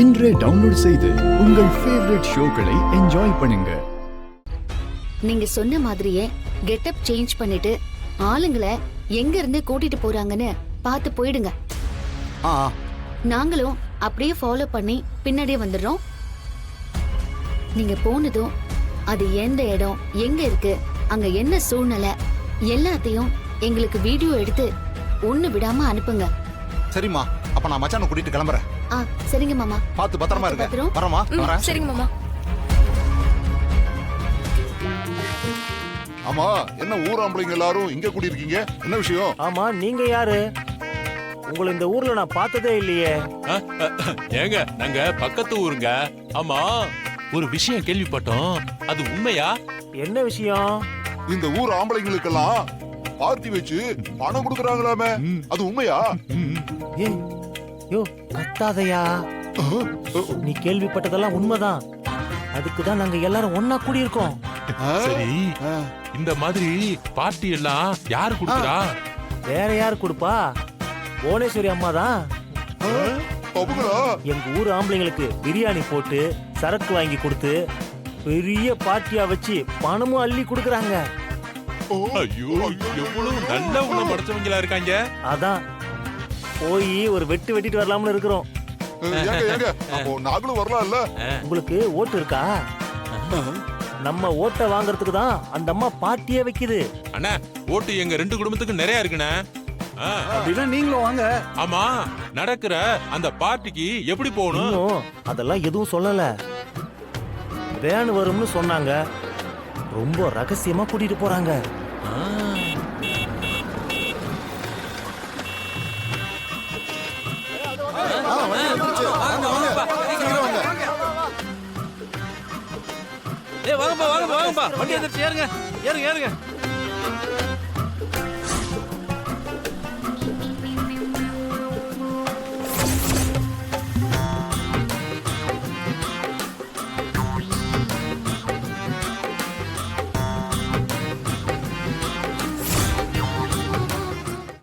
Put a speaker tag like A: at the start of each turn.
A: இன்றே டவுன்லோட் செய்து உங்கள் ஃபேவரட் ஷோக்களை என்ஜாய் பண்ணுங்க.
B: நீங்க சொன்ன மாதிரியே கெட்டப் சேஞ்ச் பண்ணிட்டு ஆளுங்களை எங்க இருந்து கூட்டிட்டு போறாங்கன்னு பார்த்து போயிடுங்க. நாங்களும் அப்படியே ஃபாலோ பண்ணி பின்னாடியே வந்துடுறோம். நீங்க போனதும் அது எந்த இடம், எங்க இருக்கு, அங்க என்ன சூழ்நிலை எல்லாத்தையும் எங்களுக்கு வீடியோ எடுத்து ஒண்ணு விடாம அனுப்புங்க.
C: சரிம்மா, அப்ப நான் மச்சானை கூட்டிட்டு கிளம்புறேன்.
B: சரிங்க மாமா.
C: பார்த்து பத்திரமா இருங்க. வரமா?
D: சரிங்க மாமா.
E: ஆமா, என்ன ஊர் ஆம்பளைங்க எல்லாரும் இங்க கூடி இருக்கீங்க? என்ன விஷயம்?
F: ஆமா, நீங்க யாரு? உங்களை இந்த ஊர்ல நான் பார்த்ததே இல்லையே.
G: ஏங்க, நாங்க பக்கத்து ஊருங்க. ஆமா, ஒரு விஷயம் கேள்விப்பட்டோம், அது உண்மையா?
F: என்ன விஷயம்?
E: இந்த ஊர் ஆம்பளைங்களுக்கெல்லாம் பார்ட்டி வச்சு பணம் கொடுக்கறாங்களாமே, அது உண்மையா?
F: ஏய், யோ கத்தாதையா. நீ கேள்விப்பட்டதெல்லாம் உண்மைதான். அதுக்குதான் நாங்க எல்லாரும் ஒன்னா கூடி இருக்கோம்.
G: சரி, இந்த மாதிரி பார்ட்டி எல்லாம் யாரு கொடுக்கறா?
F: வேற யாரு கொடுப்பா? புவனேஸ்வரி அம்மா தான். எங்க ஊர் ஆம்பளைங்களுக்கு பிரியாணி போட்டு சரக்கு வாங்கி கொடுத்து பெரிய பார்ட்டியா வச்சு பணமும் அள்ளி கொடுக்கறாங்க.
G: ஐயோ, எவ்வளவு நல்ல உணவு படைச்சவங்களா இருக்காங்க.
F: அதான் போய் ஒரு வெட்டிட்டு வரலாம்னு இருக்கிறோம்.
E: நாங்களும் வரலாம்ல.
F: உங்களுக்கு ஓட்டு இருக்கா? நம்ம ஓட்டை வாங்குறதுக்கு தான் அந்த அம்மா பார்ட்டியே வைக்குது.
G: அண்ணா, ஓட்டு எங்க ரெண்டு குடும்பத்துக்கு நிறைய இருக்குண்ணே.
C: அப்படின்னா நீங்களும் வாங்க.
G: ஆமா, நடக்கிற அந்த பார்ட்டிக்கு எப்படி போகணும்?
F: அதெல்லாம் எதுவும் சொல்லல. வேன் வரும்னு சொன்னாங்க. ரொம்ப ரகசியமா கூட்டிட்டு போறாங்க.
H: வாங்கப்பா, வண்டி வந்துருச்சு. ஏறுங்க.